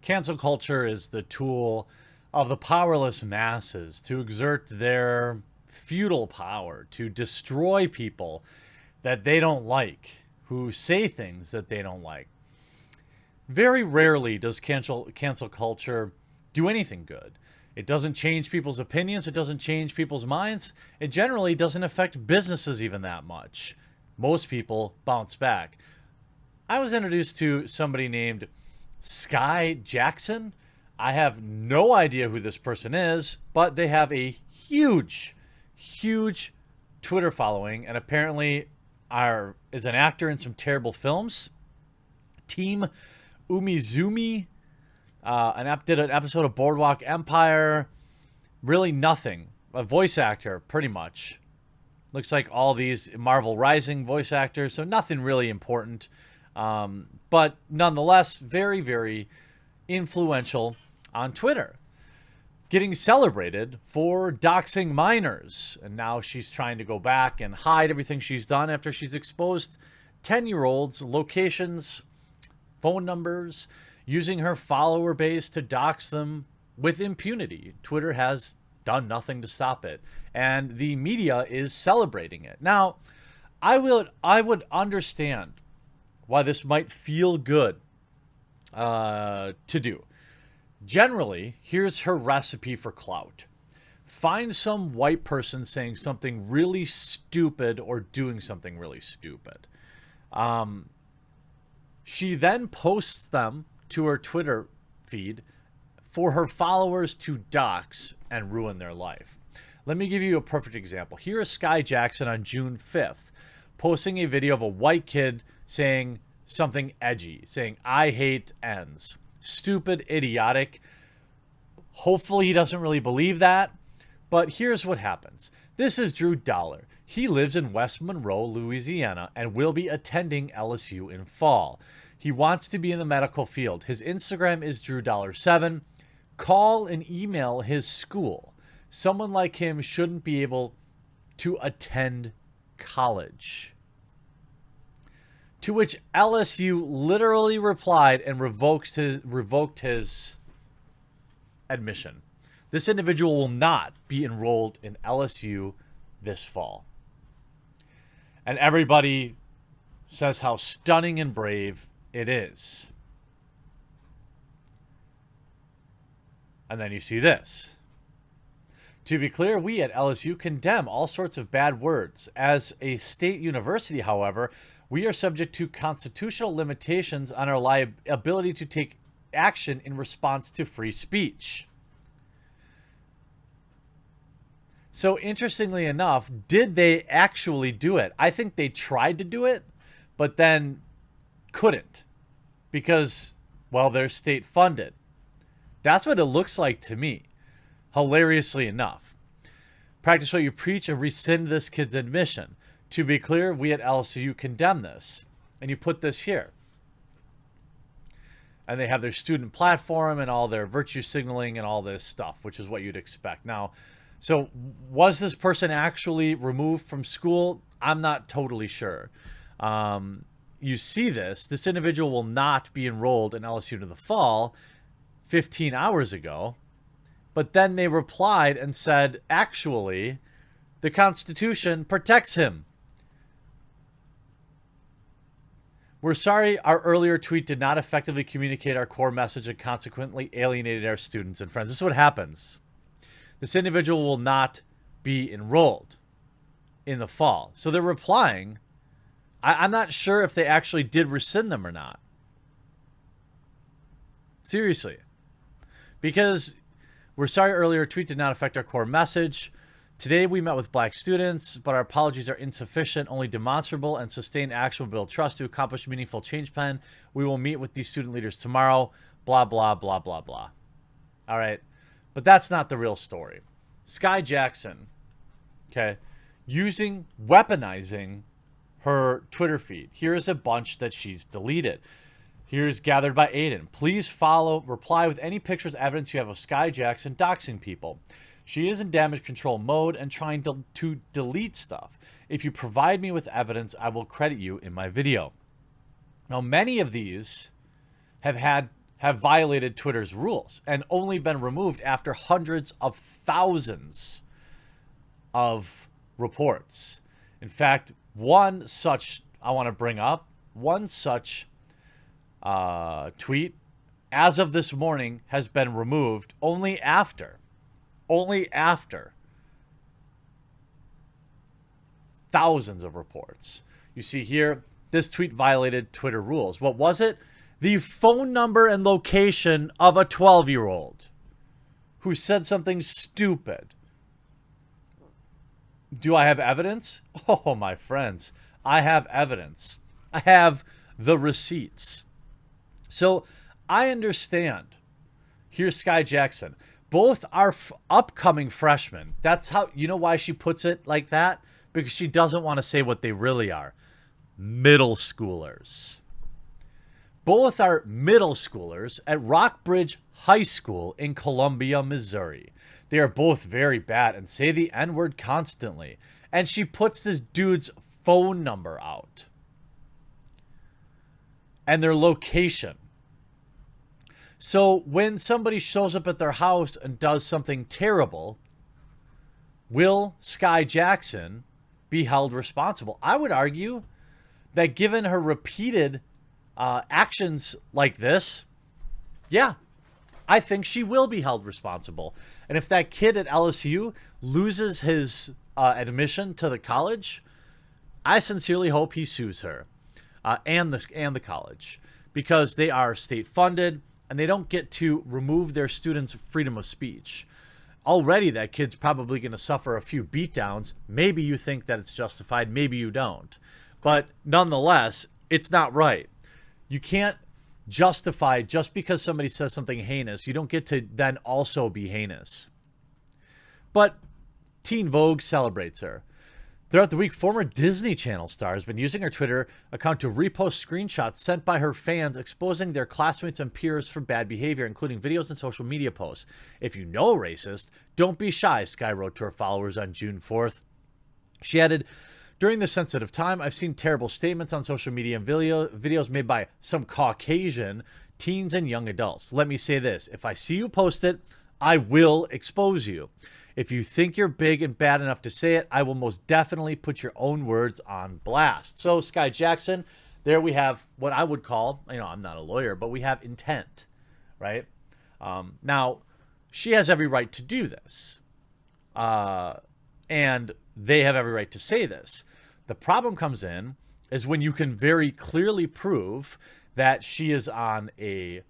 Cancel culture is the tool of the powerless masses to exert their feudal power, to destroy people that they don't like, who say things that they don't like. Very rarely does cancel culture do anything good. It doesn't change people's opinions. It doesn't change people's minds. It generally doesn't affect businesses even that much. Most people bounce back. I was introduced to somebody named Sky Jackson. I have no idea who this person is, but they have a huge, huge Twitter following, and apparently is an actor in some terrible films. Team Umizoomi did an episode of Boardwalk Empire. Really nothing. A voice actor, pretty much. Looks like all these Marvel Rising voice actors, so nothing really important. But nonetheless, very, very influential on Twitter. Getting celebrated for doxing minors. And now she's trying to go back and hide everything she's done after she's exposed 10-year-olds' locations, phone numbers, using her follower base to dox them with impunity. Twitter has done nothing to stop it. And the media is celebrating it. Now, I would understand why this might feel good to do. Generally, here's her recipe for clout. Find some white person saying something really stupid or doing something really stupid. She then posts them to her Twitter feed for her followers to dox and ruin their life. Let me give you a perfect example. Here is Sky Jackson on June 5th posting a video of a white kid saying something edgy, saying, "I hate ends." Stupid, idiotic. Hopefully he doesn't really believe that. But here's what happens. This is Drew Dollar. He lives in West Monroe, Louisiana, and will be attending LSU in fall. He wants to be in the medical field. His Instagram is DrewDollar7. Call and email his school. Someone like him shouldn't be able to attend college. To which LSU literally replied and revoked his admission. This individual will not be enrolled in LSU this fall. And everybody says how stunning and brave it is. And then you see this. To be clear, we at LSU condemn all sorts of bad words. As a state university, however, we are subject to constitutional limitations on our ability to take action in response to free speech. So interestingly enough, did they actually do it? I think they tried to do it, but then couldn't because, well, they're state funded. That's what it looks like to me, hilariously enough. Practice what you preach and rescind this kid's admission. To be clear, we at LSU condemn this. And you put this here. And they have their student platform and all their virtue signaling and all this stuff, which is what you'd expect. Now, so was this person actually removed from school? I'm not totally sure. You see this. This individual will not be enrolled in LSU in the fall 15 hours ago. But then they replied and said, actually, the Constitution protects him. We're sorry our earlier tweet did not effectively communicate our core message and consequently alienated our students and friends. This is what happens. This individual will not be enrolled in the fall. So they're replying. I'm not sure if they actually did rescind them or not. Seriously. Because we're sorry earlier tweet did not affect our core message. Today we met with black students, but our apologies are insufficient. Only demonstrable and sustained action will build trust to accomplish meaningful change plan. We will meet with these student leaders tomorrow. Blah, blah, blah, blah, blah. All right. But that's not the real story. Sky Jackson, okay, weaponizing her Twitter feed. Here's a bunch that she's deleted. Here's gathered by Aiden. Please reply with any pictures, evidence you have of Sky Jackson doxing people. She is in damage control mode and trying to delete stuff. If you provide me with evidence, I will credit you in my video. Now, many of these have had have violated Twitter's rules and only been removed after hundreds of thousands of reports. In fact, one such, I want to bring up, one such tweet, as of this morning, has been removed only after thousands of reports. You see here, this tweet violated Twitter rules. What was it? The phone number and location of a 12-year-old who said something stupid. Do I have evidence? Oh, my friends, I have evidence. I have the receipts. So I understand. Here's Sky Jackson. Both are upcoming freshmen. That's how, you know why she puts it like that? Because she doesn't want to say what they really are. Middle schoolers. Both are middle schoolers at Rockbridge High School in Columbia, Missouri. They are both very bad and say the N-word constantly. And she puts this dude's phone number out. And their location. So when somebody shows up at their house and does something terrible, will Sky Jackson be held responsible? I would argue that given her repeated actions like this, yeah, I think she will be held responsible. And if that kid at LSU loses his admission to the college, I sincerely hope he sues her and the college, because they are state funded and they don't get to remove their students' freedom of speech. Already that kid's probably going to suffer a few beatdowns. Maybe you think that it's justified, maybe you don't. But nonetheless, it's not right. You can't justify just because somebody says something heinous. You don't get to then also be heinous. But Teen Vogue celebrates her. Throughout the week, former Disney Channel star has been using her Twitter account to repost screenshots sent by her fans exposing their classmates and peers for bad behavior, including videos and social media posts. If you know a racist, don't be shy, Sky wrote to her followers on June 4th. She added, during this sensitive time, I've seen terrible statements on social media and videos made by some Caucasian teens and young adults. Let me say this. If I see you post it, I will expose you. If you think you're big and bad enough to say it, I will most definitely put your own words on blast. So Sky Jackson, there we have what I would call, I'm not a lawyer, but we have intent, right? Now, she has every right to do this. And they have every right to say this. The problem comes in is when you can very clearly prove that she is on a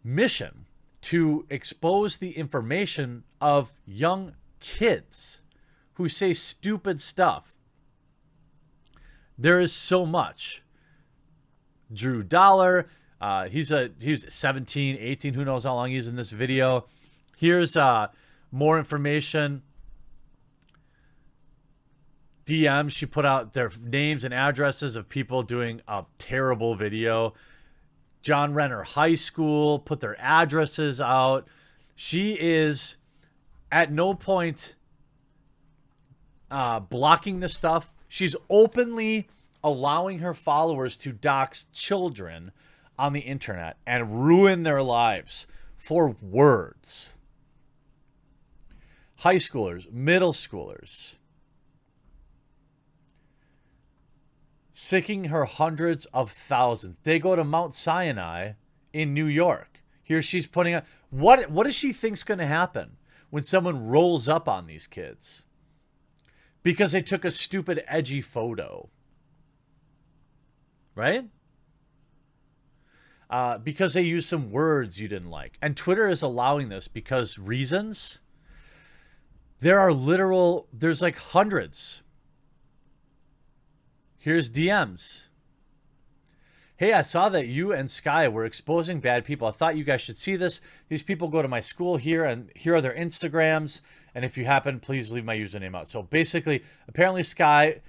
mission to expose the information of young kids who say stupid stuff. There is so much. Drew Dollar, he's 17, 18, who knows how long he's in this video. Here's more information. DMs, she put out their names and addresses of people doing a terrible video. John Renner High School put their addresses out. She is at no point blocking this stuff. She's openly allowing her followers to dox children on the internet and ruin their lives for words. High schoolers, middle schoolers, sicking her hundreds of thousands. They go to Mount Sinai in New York. Here she's putting up. What does she think's going to happen when someone rolls up on these kids? Because they took a stupid, edgy photo. Right? Because they used some words you didn't like. And Twitter is allowing this because reasons. There's like hundreds. Here's DMs. Hey, I saw that you and Sky were exposing bad people. I thought you guys should see this. These people go to my school here, and here are their Instagrams. And if you happen, please leave my username out. So basically, apparently Sky,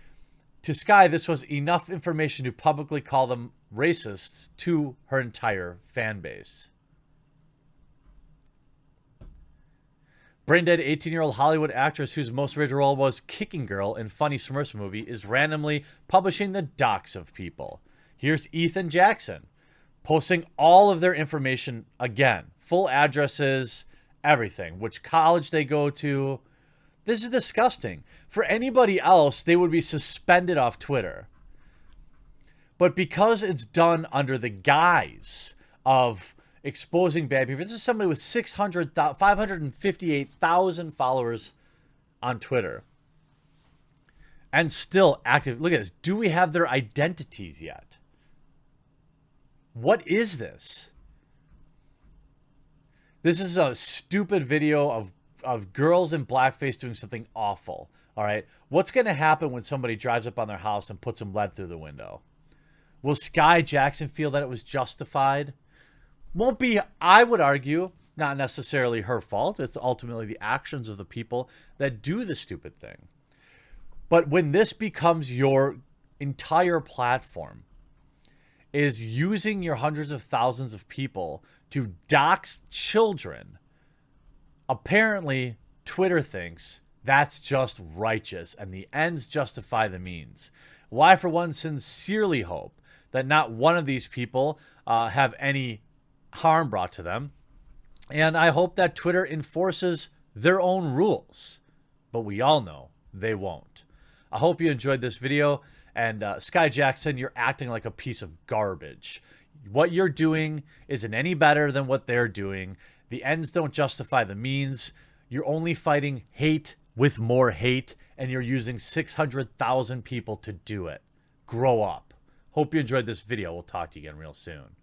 this was enough information to publicly call them racists to her entire fan base. Braindead 18-year-old Hollywood actress whose most major role was Kicking Girl in Funny Smurfs movie is randomly publishing the docs of people. Here's Ethan Jackson posting all of their information again, full addresses, everything, which college they go to. This is disgusting. For anybody else, they would be suspended off Twitter. But because it's done under the guise of exposing bad behavior, this is somebody with 558,000 followers on Twitter. And still active. Look at this. Do we have their identities yet? What is this? This is a stupid video of girls in blackface doing something awful. All right. What's going to happen when somebody drives up on their house and puts some lead through the window? Will Sky Jackson feel that it was justified? Won't be, I would argue, not necessarily her fault. It's ultimately the actions of the people that do the stupid thing. But when this becomes your entire platform, is using your hundreds of thousands of people to dox children, apparently Twitter thinks that's just righteous and the ends justify the means. Well, I, for one, sincerely hope that not one of these people have any harm brought to them. And I hope that Twitter enforces their own rules. But we all know they won't. I hope you enjoyed this video. And Sky Jackson, you're acting like a piece of garbage. What you're doing isn't any better than what they're doing. The ends don't justify the means. You're only fighting hate with more hate, and you're using 600,000 people to do it. Grow up. Hope you enjoyed this video. We'll talk to you again real soon.